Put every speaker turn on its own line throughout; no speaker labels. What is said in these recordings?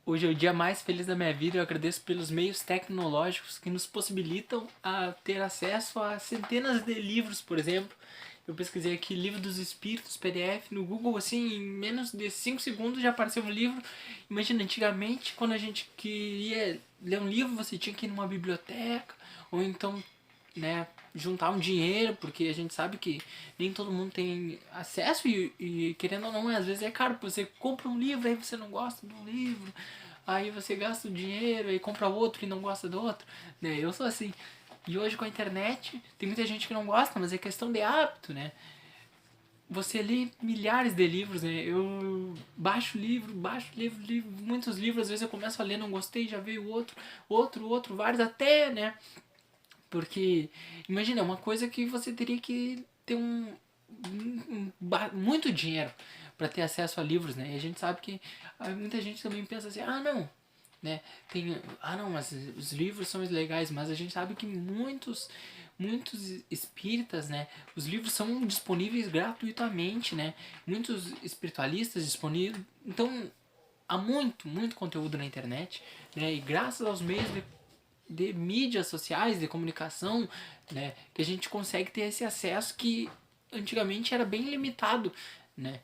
Hoje é o dia mais feliz da minha vida. Eu agradeço pelos meios tecnológicos que nos possibilitam a ter acesso a centenas de livros, por exemplo. Eu pesquisei aqui Livro dos Espíritos, PDF, no Google, assim, em menos de 5 segundos já apareceu um livro. Imagina, antigamente, quando a gente queria ler um livro, você tinha que ir numa biblioteca, ou então, né, juntar um dinheiro, porque a gente sabe que nem todo mundo tem acesso e querendo ou não, às vezes é caro. Você compra um livro, aí você não gosta do livro, aí você gasta o dinheiro, aí compra outro e não gosta do outro, né? Eu sou assim. E hoje com a internet, tem muita gente que não gosta, mas é questão de hábito, né? Você lê milhares de livros, né? Eu baixo livro, muitos livros, às vezes eu começo a ler, não gostei, já veio outro, vários até, né? Porque, imagina, é uma coisa que você teria que ter muito dinheiro para ter acesso a livros, né? E a gente sabe que muita gente também pensa assim, ah, não, né? Não, mas os livros são legais, mas a gente sabe que muitos espíritas, né? Os livros são disponíveis gratuitamente, né? Muitos espiritualistas disponíveis, então há muito conteúdo na internet, né? E graças aos meios de mídias sociais, de comunicação, né, que a gente consegue ter esse acesso que antigamente era bem limitado, né?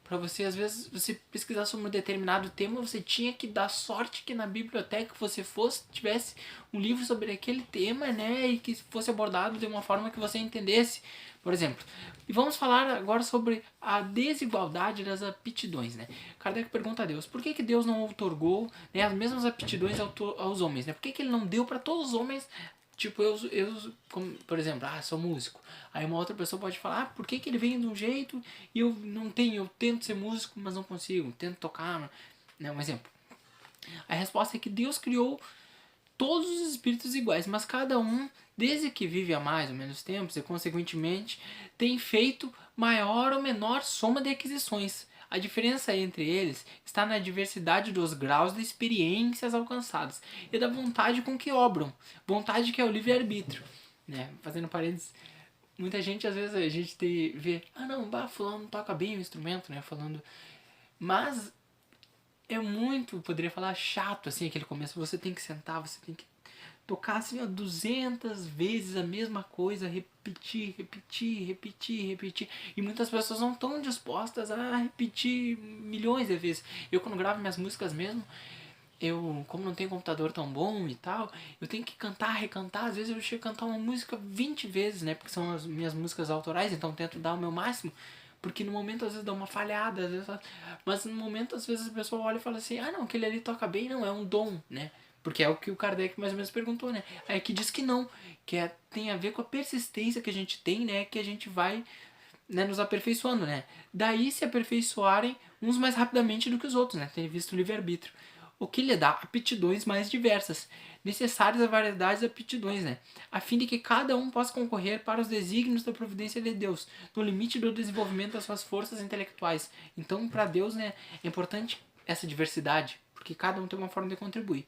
Para você, às vezes, você pesquisar sobre um determinado tema, você tinha que dar sorte que na biblioteca que você fosse, tivesse um livro sobre aquele tema, né? E que fosse abordado de uma forma que você entendesse, por exemplo. E vamos falar agora sobre a desigualdade das aptidões, né? Kardec pergunta a Deus, por que Deus não outorgou, né, as mesmas aptidões aos homens, né? Por que ele não deu para todos os homens. Tipo, como, por exemplo, sou músico. Aí uma outra pessoa pode falar, por que ele vem de um jeito e eu não tenho, eu tento ser músico, mas não consigo, tento tocar, né, um exemplo. A resposta é que Deus criou todos os espíritos iguais, mas cada um, desde que vive há mais ou menos tempos e consequentemente tem feito maior ou menor soma de aquisições. A diferença entre eles está na diversidade dos graus de experiências alcançadas e da vontade com que obram, vontade que é o livre-arbítrio, né? Fazendo parênteses, muita gente às vezes a gente vê, não, fulano toca bem o instrumento, né? Falando, mas é muito, poderia falar, chato, assim, aquele começo. Você tem que sentar, você tem que tocar, assim, 200 vezes a mesma coisa, repetir. E muitas pessoas não estão dispostas a repetir milhões de vezes. Eu, quando gravo minhas músicas mesmo, como não tenho computador tão bom e tal, eu tenho que cantar, recantar. Às vezes eu chego a cantar uma música 20 vezes, né? Porque são as minhas músicas autorais, então eu tento dar o meu máximo. Porque no momento às vezes dá uma falhada, às vezes, mas no momento às vezes a pessoa olha e fala assim, não, aquele ali toca bem, não, é um dom, né? Porque é o que o Kardec mais ou menos perguntou, né? Aí que diz que não, tem a ver com a persistência que a gente tem, né? Que a gente vai, né, nos aperfeiçoando, né? Daí se aperfeiçoarem uns mais rapidamente do que os outros, né? Tem visto o livre-arbítrio. O que lhe dá aptidões mais diversas, necessárias a variedades de aptidões, né? A fim de que cada um possa concorrer para os desígnios da providência de Deus, no limite do desenvolvimento das suas forças intelectuais. Então, para Deus, né, é importante essa diversidade, porque cada um tem uma forma de contribuir.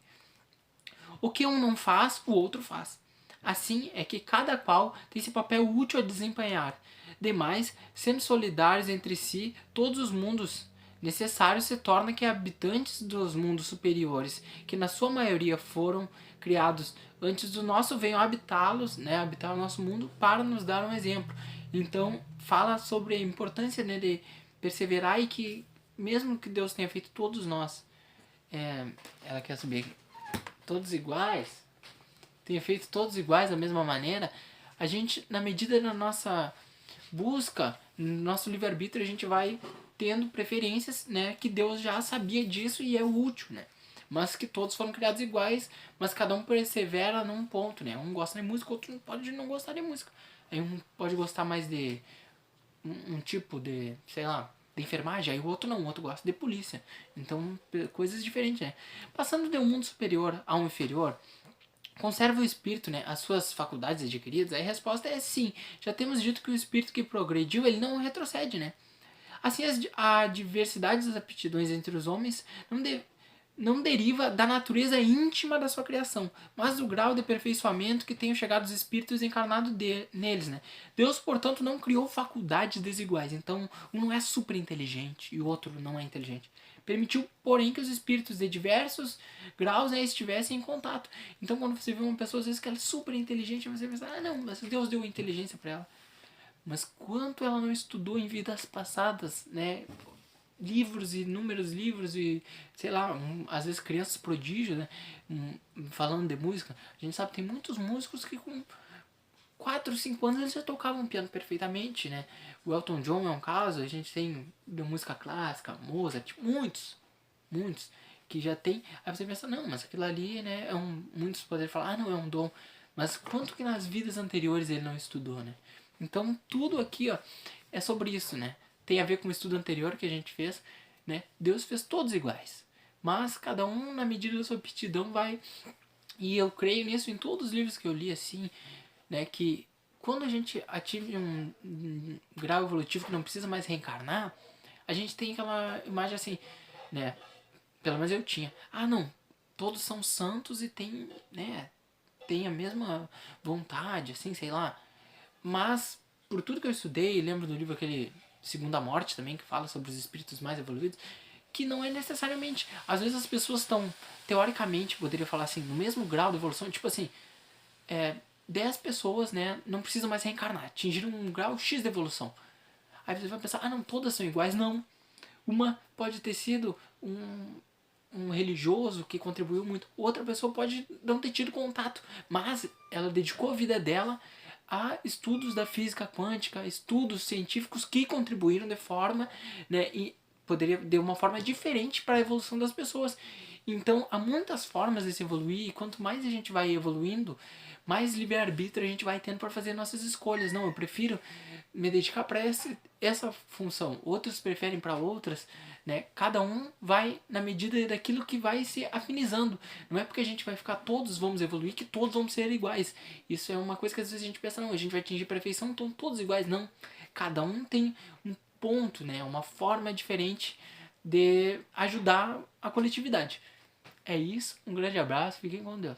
O que um não faz, o outro faz. Assim é que cada qual tem esse papel útil a desempenhar. Demais, sendo solidários entre si, todos os mundos necessários se torna que habitantes dos mundos superiores, que na sua maioria foram criados antes do nosso, venham habitá-los, né, habitar o nosso mundo para nos dar um exemplo. Então, fala sobre a importância, né, de perseverar e que, mesmo que Deus tenha feito todos nós, ela quer saber todos iguais, tenha feito todos iguais da mesma maneira, a gente, na medida da nossa busca, no nosso livre-arbítrio, a gente vai tendo preferências, né, que Deus já sabia disso e é útil, né? Mas que todos foram criados iguais, mas cada um persevera num ponto, né? Um gosta de música, outro pode não gostar de música. Aí um pode gostar mais de um tipo de, sei lá, de enfermagem, aí o outro não, o outro gosta de polícia. Então, coisas diferentes, né? Passando de um mundo superior a um inferior, conserva o espírito, né, as suas faculdades adquiridas? A resposta é sim. Já temos dito que o espírito que progrediu, ele não retrocede, né? Assim, a diversidade das aptidões entre os homens não deriva da natureza íntima da sua criação, mas do grau de aperfeiçoamento que tenham chegado os espíritos encarnados neles, né? Deus, portanto, não criou faculdades desiguais. Então, um não é super inteligente e o outro não é inteligente. Permitiu, porém, que os espíritos de diversos graus, né, estivessem em contato. Então, quando você vê uma pessoa, às vezes, que ela é super inteligente, você pensa, ah, não, mas Deus deu inteligência para ela. Mas quanto ela não estudou em vidas passadas, né? Livros e inúmeros livros e, sei lá, às vezes crianças prodígio, né? Falando de música, a gente sabe que tem muitos músicos que com 4, 5 anos eles já tocavam piano perfeitamente, né? O Elton John é um caso, a gente tem da música clássica, Mozart, muitos, que já tem. Aí você pensa, não, mas aquilo ali, né, muitos poderiam falar, ah, não, é um dom. Mas quanto que nas vidas anteriores ele não estudou, né? Então tudo aqui, ó, é sobre isso, né? Tem a ver com o estudo anterior que a gente fez, né? Deus fez todos iguais. Mas cada um, na medida da sua aptidão, vai. E eu creio nisso em todos os livros que eu li, assim, né? Que quando a gente atinge um grau evolutivo que não precisa mais reencarnar, a gente tem aquela imagem assim, né? Pelo menos eu tinha. Ah, não. Todos são santos e tem, né? Tem a mesma vontade, assim, sei lá. Mas, por tudo que eu estudei, lembro do livro aquele Segunda Morte também, que fala sobre os espíritos mais evoluídos, que não é necessariamente. Às vezes as pessoas estão, teoricamente, poderia falar assim, no mesmo grau de evolução, tipo assim, 10 pessoas, né, não precisam mais reencarnar, atingiram um grau X de evolução. Aí você vai pensar, ah não, todas são iguais. Não. Uma pode ter sido um religioso que contribuiu muito. Outra pessoa pode não ter tido contato, mas ela dedicou a vida dela a estudos da física quântica, estudos científicos que contribuíram de forma, né, e poderia de uma forma diferente para a evolução das pessoas. Então, há muitas formas de se evoluir e quanto mais a gente vai evoluindo, mais livre-arbítrio a gente vai tendo para fazer nossas escolhas. Não, eu prefiro me dedicar para essa função. Outros preferem para outras, né? Cada um vai na medida daquilo que vai se afinizando. Não é porque a gente vai ficar todos vamos evoluir que todos vamos ser iguais. Isso é uma coisa que às vezes a gente pensa, não, a gente vai atingir perfeição, então todos iguais. Não. Cada um tem um ponto, né? Uma forma diferente de ajudar a coletividade. É isso, um grande abraço, fiquem com Deus.